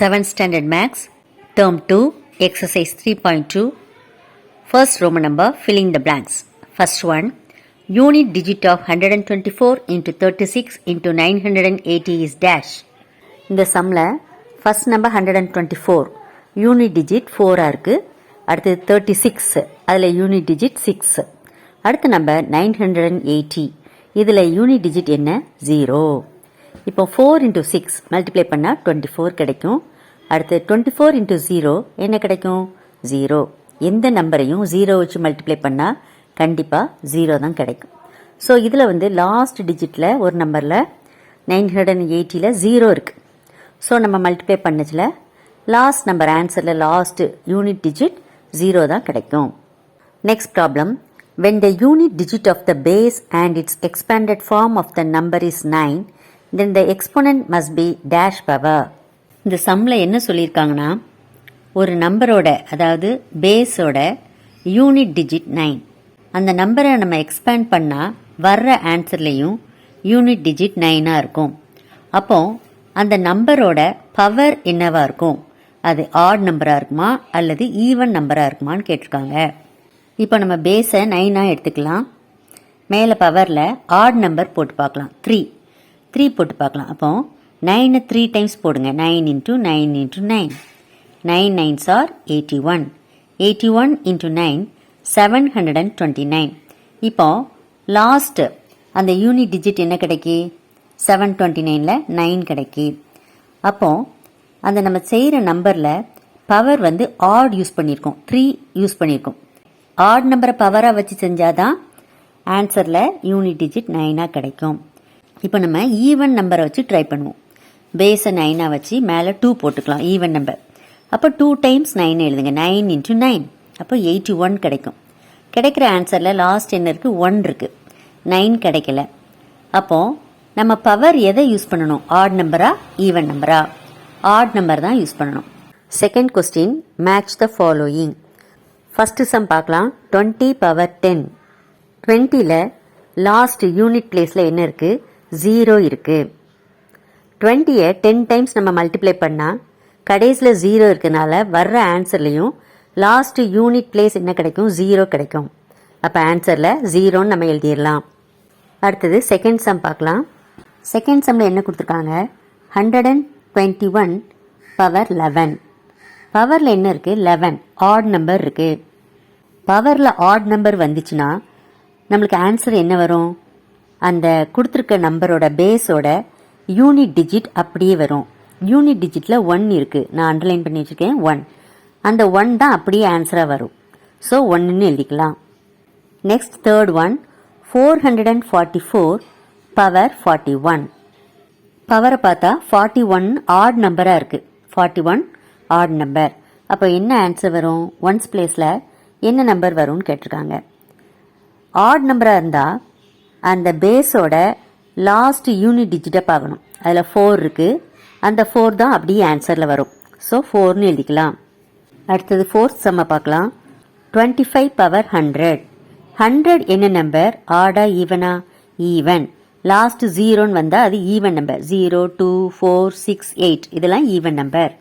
7th Standard Max, Term 2, Exercise 3.2. First Roman number, filling the blanks. First one, unit digit of 124 into 36 into 980 is dash. இந்த சம்மில் first number 124, unit digit 4 இருக்கு. அடுத்து 36, அதில் unit digit 6. அடுத்த number 980, இதில் unit digit என்ன? 0. இப்போ 4 into 6 multiply பண்ணால் 24 கிடைக்கும். அடுத்து 24 into 0 என்ன கிடைக்கும்? 0. எந்த நம்பரையும் 0 வச்சு மல்டிப்ளை பண்ணால் கண்டிப்பாக 0 தான் கிடைக்கும். ஸோ இதில் லாஸ்ட் டிஜிட்டில் ஒரு நம்பரில் 980ல் 0 இருக்குது. ஸோ நம்ம மல்டிப்ளை பண்ணதில் லாஸ்ட் நம்பர் ஆன்சரில் லாஸ்ட் யூனிட் டிஜிட் 0 தான் கிடைக்கும். Next problem, when the unit digit of the base and its expanded form of the number is 9, then the exponent must be dash power. இந்த சம்மில் என்ன சொல்லியிருக்காங்கன்னா, ஒரு நம்பரோட அதாவது பேஸோட யூனிட் டிஜிட் 9, அந்த நம்பரை நம்ம எக்ஸ்பேண்ட் பண்ணால் வர்ற ஆன்சர்லேயும் யூனிட் டிஜிட் 9ஆக இருக்கும். அப்போ அந்த நம்பரோட பவர் என்னவா இருக்கும்? அது ஆட் நம்பராக இருக்குமா அல்லது ஈவன் நம்பராக இருக்குமான்னு கேட்டிருக்காங்க. இப்போ நம்ம பேஸை 9ஆக எடுத்துக்கலாம். மேலே பவரில் ஆட் நம்பர் போட்டு பார்க்கலாம். 3 போட்டு பார்க்கலாம். அப்போ 9 3 டைம்ஸ் போடுங்க. 9 into 9 into 9. 9 9s are 81. 81 into 9 729. இப்போ லாஸ்ட் அந்த யூனிட் டிஜிட் என்ன கிடைக்கி? 729ல் 9 கிடைக்கி. அப்போ அந்த நம்ம செய்கிற நம்பரில் பவர் ஆட் யூஸ் பண்ணியிருக்கோம், 3 யூஸ் பண்ணியிருக்கோம். ஆட் நம்பரை பவராக வச்சு செஞ்சாதான் ஆன்சரில் யூனிட் டிஜிட் 9ஆக கிடைக்கும். இப்போ நம்ம ஈவன் நம்பரை வச்சு ட்ரை பண்ணுவோம். பேஸை 9ஆக வச்சு மேலே 2 போட்டுக்கலாம், ஈவன் நம்பர். அப்போ 2 டைம்ஸ் 9 எழுதுங்க. 9 into 9, அப்போ 81 கிடைக்கும். கிடைக்கிற ஆன்சரில் லாஸ்ட் என்ன இருக்குது? 1 இருக்குது. 9 கிடைக்கல. அப்போது நம்ம பவர் எதை யூஸ் பண்ணணும்? ஆட் நம்பரா ஈவன் நம்பரா? ஆட் நம்பர் தான் யூஸ் பண்ணணும். Second question, match the following. First some பார்க்கலாம். 20 பவர் 10. 20ல் லாஸ்ட் யூனிட் பிளேஸில் என்ன இருக்குது? 0 இருக்குது. 20யை 10 டைம்ஸ் நம்ம மல்டிப்ளை பண்ணால் கடைசியில் 0 இருக்கனால வர்ற ஆன்சர்லையும் லாஸ்ட் யூனிட் பிளேஸ் என்ன கிடைக்கும்? 0 கிடைக்கும். அப்போ ஆன்சரில் 0ன்னு நம்ம எழுதிடலாம். அடுத்தது செகண்ட் சம் பார்க்கலாம். செகண்ட் சம்மில் என்ன கொடுத்துருக்காங்க? 121 பவர் 11. பவரில் என்ன இருக்குது? 11. ஆட் நம்பர் இருக்குது. பவரில் ஆட் நம்பர் வந்துச்சுன்னா நம்மளுக்கு ஆன்சர் என்ன வரும்? அந்த கொடுத்துருக்க நம்பரோட பேஸோட யூனிட் டிஜிட் அப்படியே வரும். யூனிட் டிஜிட்டில் 1 இருக்குது, நான் அண்டர்லைன் பண்ணி வச்சுருக்கேன் 1. அந்த 1 தான் அப்படியே ஆன்சராக வரும். ஸோ 1ன்னு எழுதிக்கலாம். Next third one, 444 power 41. பவரை பார்த்தா 41 ஆட் நம்பராக இருக்குது. 41 ஆட் நம்பர். அப்போ என்ன ஆன்சர் வரும்? ஒன்ஸ் பிளேஸில் என்ன நம்பர் வரும்னு கேட்டிருக்காங்க. ஆட் நம்பராக இருந்தால் அந்த பேஸோட லாஸ்ட் யூனிட் டிஜிட்டை பார்க்கணும். அதில் 4 இருக்குது. அந்த 4 தான் அப்படியே ஆன்சரில் வரும். ஸோ 4ன்னு எழுதிக்கலாம். அடுத்தது ஃபோர்த் சம்மை பார்க்கலாம். 25 பவர் 100. 100 என்ன நம்பர்? ஆடா ஈவனா? ஈவன். லாஸ்ட் 0ன்னு வந்தால் அது ஈவன் நம்பர். 0 2 4 6 8 இதெல்லாம் ஈவன் நம்பர்.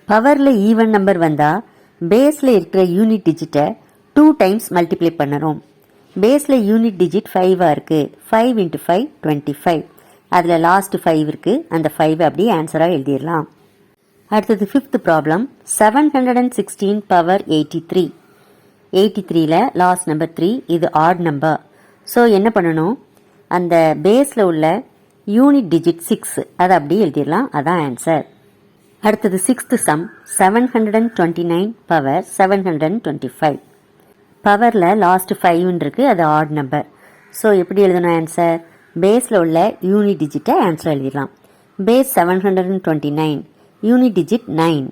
பவரில் ஈவன் நம்பர் வந்தால் பேஸில் இருக்கிற யூனிட் டிஜிட்டை 2 டைம்ஸ் மல்டிப்ளை பண்ணணும். பேஸில் யூனிட் டிஜிட் 5ஆக இருக்குது. 5 into 5 25. அதில் லாஸ்ட் 5 இருக்குது. அந்த 5 அப்படியே ஆன்சராக எழுதிடலாம். அடுத்தது ஃபிஃப்த் ப்ராப்ளம், 716 பவர் 83. 83ல் லாஸ்ட் நம்பர் 3, இது ஆட் நம்பர். ஸோ என்ன பண்ணணும்? அந்த பேஸில் உள்ள யூனிட் டிஜிட் 6 அதை அப்படியே எழுதிடலாம். அதான் ஆன்சர். அடுத்தது சிக்ஸ்த் சம், 729 பவர் 725. பவரில் லாஸ்ட் 5 இருக்குது, அது ஆட் நம்பர். ஸோ எப்படி எழுதணும் ஆன்சர்? பேஸில் உள்ள யூனிட் டிஜிட்டை ஆன்சர் எழுதிடலாம். Base 729, unit digit 9.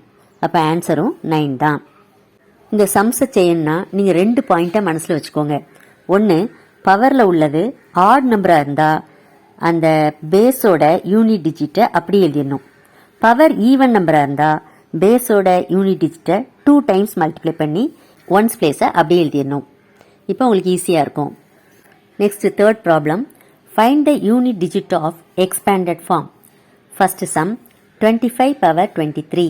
அப்போ ஆன்சரும் 9 தான். இந்த சம்ஸை செய்யணும்னா நீங்கள் 2 பாயிண்ட்டை மனசில் வச்சுக்கோங்க. ஒன்று, பவரில் உள்ளது ஆட் நம்பராக இருந்தால் அந்த பேஸோட யூனிட் டிஜிட்டை அப்படி எழுதிடணும். பவர் ஈவன் நம்பராக இருந்தால் பேஸோட யூனிட் டிஜிட்டை 2 டைம்ஸ் மல்டிப்ளை பண்ணி ஒன்ஸ் பிளேஸை அப்படியே எழுதிடணும். இப்போ உங்களுக்கு ஈஸியாக இருக்கும். Next third problem, find the unit digit of expanded form. First sum, 25 power 23.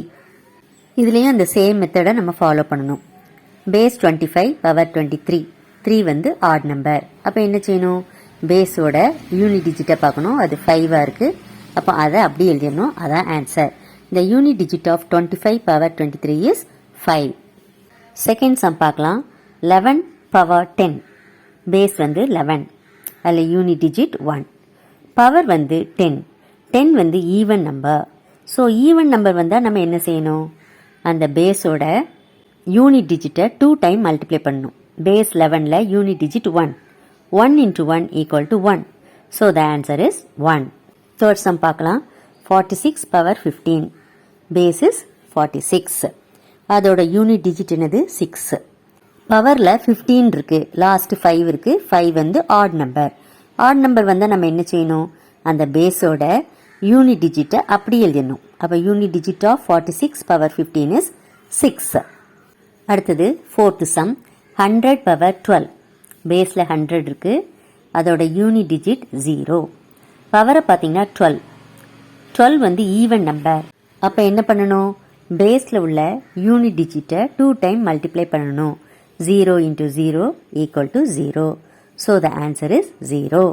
இதுலேயும் அந்த சேம் மெத்தடை நம்ம ஃபாலோ பண்ணணும். Base 25 power 23. 3 வந்து ஆட் நம்பர். அப்போ என்ன செய்யணும், பேஸோட யூனிட் டிஜிட்டை பார்க்கணும். அது 5 இருக்குது. அப்போ அதை அப்படி எழுதிடணும். அதான் answer. The unit digit of 25 power 23 is 5. Second sum பார்க்கலாம். 11 power 10. பேஸ் வந்து 11. அதில் யூனிட் டிஜிட் 1. பவர் வந்து 10. 10 வந்து even number. So even number வந்தால் நம்ம என்ன செய்யணும், அந்த பேஸோட யூனிட் டிஜிட்டை 2 டைம் மல்டிப்ளை பண்ணணும். பேஸ் 11ல் unit digit 1. 1 into 1 equal to 1. So the answer is 1. Third sum பார்க்கலாம். 46 power 15. Base is 46. அதோட யூனிட் டிஜிட் என்னது 6. பவரில் 15 இருக்குது, லாஸ்ட் 5 இருக்குது. 5 வந்து ஆட் நம்பர். ஆட் நம்பர் வந்தால் நம்ம என்ன செய்யணும், அந்த பேஸோட யூனிட் டிஜிட்டை அப்படி எழுதணும். அப்போ unit digit of 46 power 15 is 6. அடுத்தது ஃபோர்த்து சம். 100 பவர் 12. பேஸில் 100 இருக்குது. அதோட யூனிட் டிஜிட் 0. பவரை பார்த்தீங்கன்னா 12. 12 வந்து ஈவன் நம்பர். அப்போ என்ன பண்ணணும், பேஸில் உள்ள யூனிட் டிஜிட்டை 2 டைம் மல்டிப்ளை பண்ணணும். 0 into 0 equal to 0. So the answer is 0.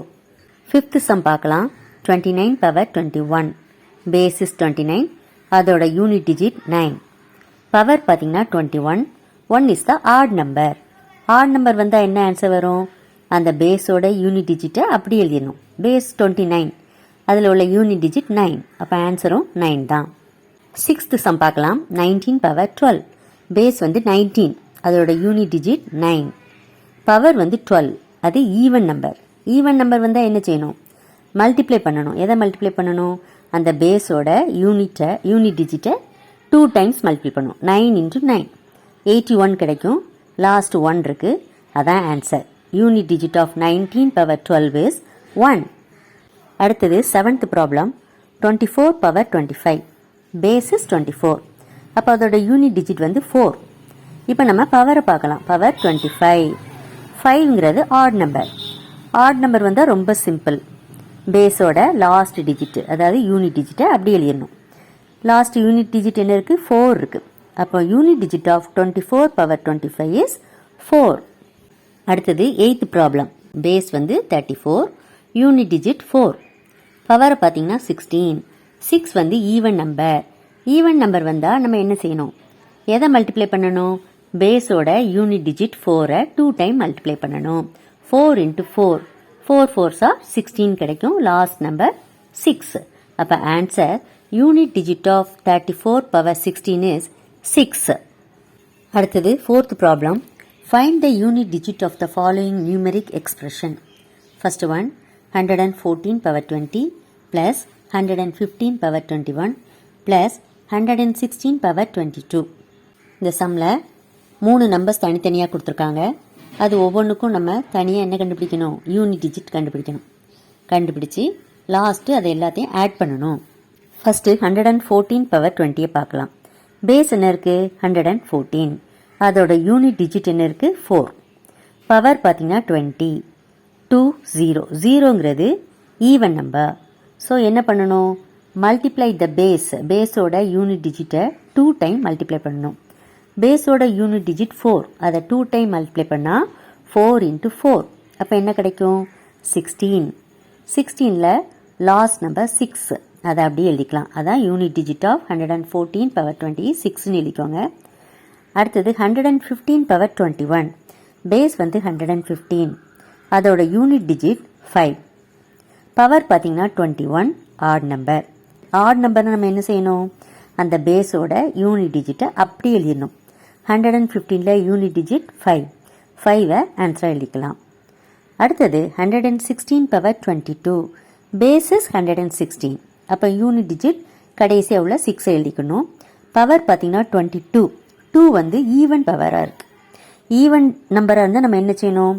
Fifth some பார்க்கலாம். 29 பவர் 21. Base is 29. அதோட யூனிட் டிஜிட் 9. பவர் பார்த்தீங்கன்னா 21. 1 is the odd number. Add number வந்தால் என்ன ஆன்சர் வரும், அந்த பேஸோட யூனிட் டிஜிட்டை அப்படி எழுதிடணும். பேஸ் 29. அதில் உள்ள யூனிட் டிஜிட் 9. அப்போ ஆன்சரும் 9 தான். சிக்ஸ்த்து சம் பார்க்கலாம். 19 பவர் 12. பேஸ் வந்து 19. அதோட யூனிட் டிஜிட் 9. பவர் வந்து 12. அது ஈவன் நம்பர். ஈவன் நம்பர் வந்தால் என்ன செய்யணும், மல்டிப்ளை பண்ணணும். எதை மல்டிப்ளை பண்ணணும், அந்த பேஸோட யூனிட் டிஜிட்டை 2 டைம்ஸ் மல்டிப்ளை பண்ணணும். 9 into 9 81 கிடைக்கும். லாஸ்ட் 1 இருக்குது. அதான் answer. Unit digit of 19 power 12 is 1. அடுத்தது seventh problem. 24 power 25. Base is 24. அப்போ அதோட யூனிட் டிஜிட் வந்து 4. இப்போ நம்ம பவரை பார்க்கலாம். பவர் 25. 5ங்கிறது ஆட் நம்பர். ஆட் நம்பர் வந்தால் ரொம்ப சிம்பிள். பேஸோட லாஸ்ட் டிஜிட், அதாவது யூனிட் டிஜிட்டை அப்படி எழுதிடணும். லாஸ்ட் யூனிட் டிஜிட் என்ன இருக்குது, 4 இருக்குது. அப்போ unit digit of 24 power 25 is 4. அடுத்தது எய்த் ப்ராப்ளம். பேஸ் வந்து 34. Unit digit 4. பவரை பார்த்தீங்கன்னா 16. 6 வந்து ஈவன் நம்பர். ஈவன் நம்பர் வந்தால் நம்ம என்ன செய்யணும், எதை மல்டிப்ளை பண்ணணும், பேஸோட யூனிட் டிஜிட் 4-ஐ 2 டைம் மல்டிப்ளை பண்ணணும். 4 into 4. 4 4s are 16 கிடைக்கும். Last number 6. அப்போ answer unit digit of 34 power 16 is 6. அடுத்தது fourth problem. Find the unit digit of the following numeric expression. First one 114 power 20 plus 115 power 21 plus 116 power 22. இந்த சம்மில் 3 numbers தனித்தனியாக கொடுத்துருக்காங்க. அது ஒவ்வொன்றுக்கும் நம்ம தனியாக என்ன கண்டுபிடிக்கணும், யூனிட் டிஜிட் கண்டுபிடிக்கணும். கண்டுபிடிச்சி லாஸ்ட்டு அதை எல்லாத்தையும் ஆட் பண்ணணும். ஃபஸ்ட்டு 114 பவர் 20 பார்க்கலாம். பேஸ் என்ன இருக்குது, 114. அதோட யூனிட் டிஜிட் என்ன இருக்குது, 4. பவர் பார்த்தீங்கன்னா 20. 2 0. 0ங்கிறது ஈவன் நம்பர். ஸோ என்ன பண்ணணும், மல்டிப்ளை த பேஸோட யூனிட் டிஜிட்டை 2 டைம் மல்டிப்ளை பண்ணணும். பேஸோட யூனிட் டிஜிட் 4. அதை 2 டைம் மல்டிப்ளை பண்ணால் 4 into 4. அப்போ என்ன கிடைக்கும், 16. 16ல் லாஸ்ட் நம்பர் 6. அதை அப்படியே எழுதிக்கலாம். அதான் யூனிட் டிஜிட் ஆஃப் 114 பவர் 20 6ன்னு எழுதிக்கோங்க. அடுத்தது 115 பவர் 21. பேஸ் வந்து 115. அதோட யூனிட் டிஜிட் 5. பவர் பார்த்தீங்கன்னா 21 ஆட் நம்பர். ஆட் நம்பர்னு நம்ம என்ன செய்யணும், அந்த பேஸோட யூனிட் டிஜிட்டை அப்படி எழுதிடணும். 115ல் யூனிட் டிஜிட் 5. 5-ஐ ஆன்சராக எழுதிக்கலாம். அடுத்தது 116 பவர் 22. Base is 116. அப்போ யூனிட் டிஜிட் கடைசியாக உள்ள 6 எழுதிக்கணும். பவர் பார்த்தீங்கன்னா 22. 2 வந்து ஈவன் பவராக இருக்குது. ஈவன் நம்பராக இருந்தால் நம்ம என்ன செய்யணும்,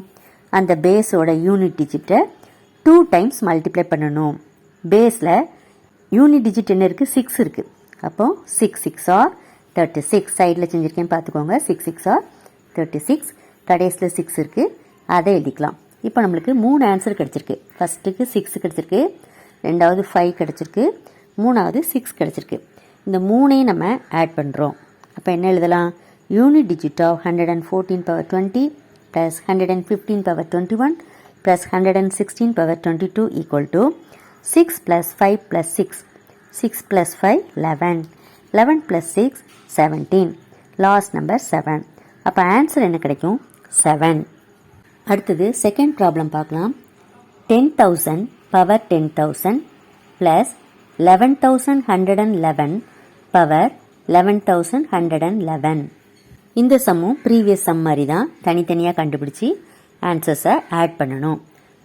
அந்த பேஸோட யூனிட் டிஜிட்டை 2 டைம்ஸ் மல்டிப்ளை பண்ணணும். பேஸில் யூனிட் டிஜிட் என்ன இருக்குது, 6 இருக்குது. அப்போது 6 6 ஆர் 36. சைடில் செஞ்சுருக்கேன் பார்த்துக்கோங்க. 6 6 ஆர் 36. கடைசியில் 6 இருக்குது, அதை எழுதிக்கலாம். இப்போ நம்மளுக்கு 3 ஆன்சர் கிடச்சிருக்கு. ஃபஸ்ட்டுக்கு 6 கிடச்சிருக்கு, ரெண்டாவது 5 கிடச்சிருக்கு, மூணாவது 6 கிடச்சிருக்கு. இந்த மூணையும் நம்ம ஆட் பண்ணுறோம். அப்போ என்ன எழுதலாம்? Unit digit of 114 power 20 plus 115 power 21 plus 116 power 22 equal to 6 plus 5 plus 6. 6 plus 5 11. 11 plus 6 17. Last number 7. அப்போ ஆன்சர் என்ன கிடைக்கும்? 7. அடுத்தது செகண்ட் ப்ராப்ளம் பார்க்கலாம். 10,000 பவர் 10,000 ப்ளஸ் 11,111 பவர் 11,111. இந்த சம்மும் ப்ரீவியஸ் சம் மாதிரி தான், தனித்தனியாக கண்டுபிடிச்சி ஆன்சர்ஸை ஆட் பண்ணணும்.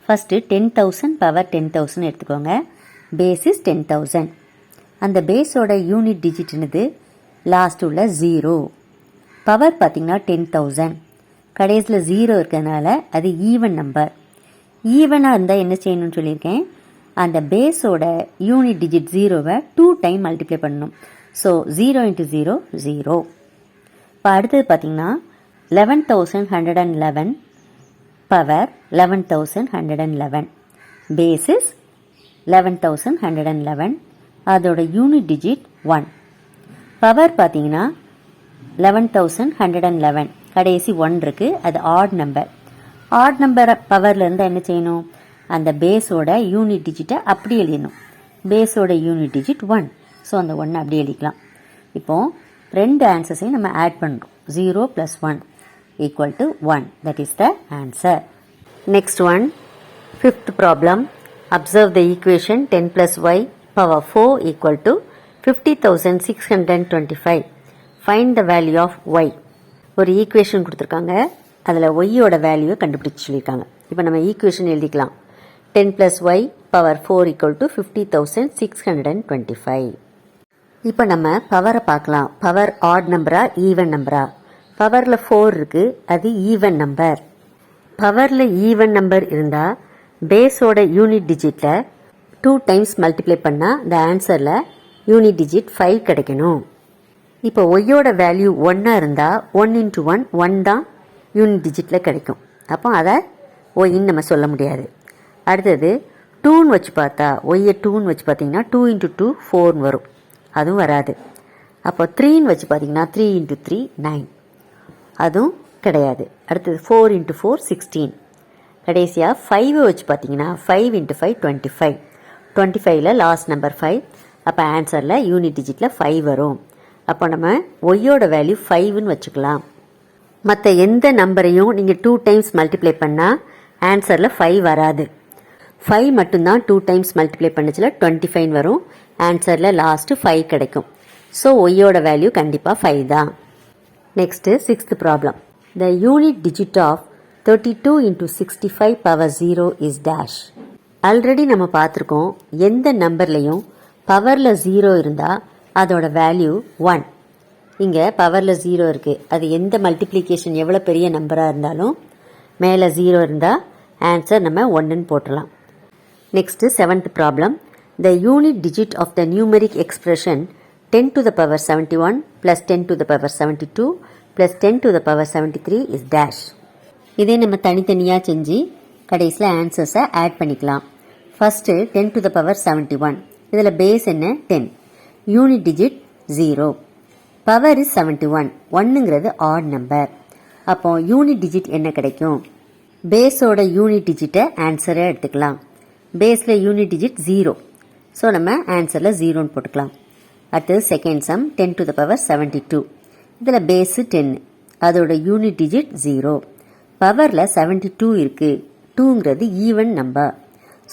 ஃபஸ்ட்டு 10,000 பவர் 10,000 எடுத்துக்கோங்க. Base is 10,000. அந்த பேஸோட யூனிட் டிஜிட்னுது லாஸ்ட் உள்ள 0. பவர் பார்த்திங்கன்னா 10,000. கடைசியில் 0 இருக்கிறதுனால அது ஈவன் நம்பர். ஈவனாக இருந்தால் என்ன செய்யணும்னு சொல்லியிருக்கேன், அந்த பேஸோட யூனிட் டிஜிட் 0வை 2 டைம் மல்டிப்ளை பண்ணணும். ஸோ 0 × 0 0. இப்போ அடுத்தது பார்த்திங்கன்னா 11,111 பவர் 11,111. பேஸிஸ் 11,111. அதோட யூனிட் டிஜிட் 1. பவர் பார்த்தீங்கன்னா 11,111. கடைசி 1 இருக்குது, அது ஆட் நம்பர். ஆட் நம்பர் பவரில் இருந்தால் என்ன செய்யணும், அந்த பேஸோட யூனிட் டிஜிட்டை அப்படி எழுதணும். பேஸோட யூனிட் டிஜிட் 1. ஸோ அந்த 1 அப்படி எழுதிக்கலாம். இப்போது ரெண்டு ஆன்சர்ஸையும் நம்ம ஆட் பண்ணுறோம். 0 + 1 = 1. That is the answer. Next one, fifth problem. Observe the equation 10 + y power 4 = 50,625. Find the value of y. ஒரு ஈக்குவேஷன் கொடுத்துருக்காங்க, அதில் ஒய்யோட வேல்யூவை கண்டுபிடிச்சு சொல்லியிருக்காங்க. இப்போ நம்ம ஈக்குவேஷன் எழுதிக்கலாம். 10 + y power 4 = 50,625. இப்போ நம்ம பவரை பார்க்கலாம். பவர் ஆட் நம்பரா ஈவன் நம்பரா? பவரில் 4 இருக்குது, அது ஈவன் நம்பர். பவரில் ஈவன் நம்பர் இருந்தால் பேஸோட யூனிட் டிஜிட்டில் 2 டைம்ஸ் மல்டிப்ளை பண்ணால் இந்த ஆன்சரில் யூனிட் டிஜிட் 5 கிடைக்கணும். இப்போ ஒய்யோட வேல்யூ 1 இருந்தால் 1 × 1 1 தான் யூனிட் டிஜிட்டில் கிடைக்கும். அப்போ அதை ஒய்ன்னு நம்ம சொல்ல முடியாது. அடுத்தது 2ன்னு வச்சு பார்த்தா, ஒய்யை 2ன்னு வச்சு பார்த்தீங்கன்னா 2 × 2 4 வரும், அதுவும் வராது. அப்போ 3ன்னு வச்சு பார்த்தீங்கன்னா 3 × 3 9, அதுவும் கிடையாது. அடுத்தது 4 × 4 16. கடைசியாக 5 வச்சு பார்த்தீங்கன்னா 5 × 5 25. 25ல் லாஸ்ட் நம்பர் 5. அப்போ ஆன்சரில் யூனிட் டிஜிட்டில் 5 வரும். அப்போ நம்ம ஒய்யோட வேல்யூ 5ன்னு வச்சுக்கலாம். மற்ற எந்த நம்பரையும் நீங்கள் 2 டைம்ஸ் மல்டிப்ளை பண்ணால் ஆன்சரில் 5 வராது. 5 மட்டும்தான் 2 டைம்ஸ் மல்டிப்ளை பண்ணச்சில் 25 வரும். ஆன்சரில் லாஸ்ட்டு 5 கிடைக்கும். ஸோ ஒய்யோட வேல்யூ கண்டிப்பாக 5 தான். Next sixth problem. The unit digit of 32 × 65 power 0 is dash. Already நம்ம பார்த்துருக்கோம், எந்த நம்பர்லையும் பவரில் 0 இருந்தால் அதோட வேல்யூ 1. இங்கே பவரில் 0 இருக்குது, அது எந்த மல்டிப்ளிகேஷன் எவ்வளோ பெரிய நம்பராக இருந்தாலும் மேலே 0 இருந்தால் ஆன்சர் நம்ம 1ன்னு போட்டுடலாம். Next seventh problem. The unit digit of the numeric expression 10 to the power 71 plus 10 to the power 72 plus 10 to the power 73 is dash. இதே நம்ம தனித்தனியாக செஞ்சு கடைசியில் ஆன்சர்ஸை ஆட் பண்ணிக்கலாம். First 10 to the power 71. இதில் பேஸ் என்ன? 10. Unit digit 0. Power is 71. 1ங்கிறது ஆட் நம்பர். அப்போ யூனிட் டிஜிட் என்ன கிடைக்கும்? பேஸோட யூனிட் டிஜிட்டை ஆன்சரை எடுத்துக்கலாம். பேஸில் யூனிட் டிஜிட் 0. ஸோ நம்ம ஆன்சரில் 0ன்னு போட்டுக்கலாம். அடுத்தது second sum 10 to the power 72. இதில் பேஸு 10, அதோட யூனிட் டிஜிட் 0. பவரில் 72 இருக்குது. 2ங்கிறது ஈவன் நம்பர்.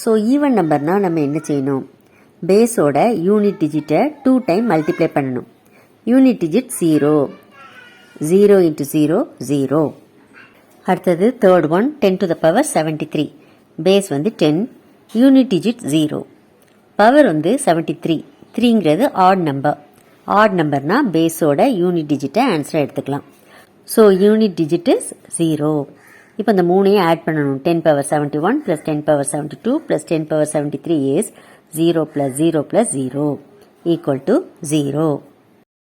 ஸோ ஈவன் நம்பர்னால் நம்ம என்ன செய்யணும்? பேஸோட யூனிட் டிஜிட்டை 2 டைம் மல்டிப்ளை பண்ணணும். Unit digit 0. 0 × 0 0. அடுத்தது third one 10 to the power 73. Base வந்து 10, யூனிட் டிஜிட் 0. பவர் வந்து 73. 3ங்கிறது ஆட் நம்பர். ஆட் நம்பர்னால் பேஸோட யூனிட் டிஜிட்டை ஆன்சரை எடுத்துக்கலாம். So unit digit is 0. இப்போ இந்த மூணையும் ஆட் பண்ணணும். 10 power 71 plus 10 power 72 plus 10 power 73 is 0 + 0 + 0 = 0.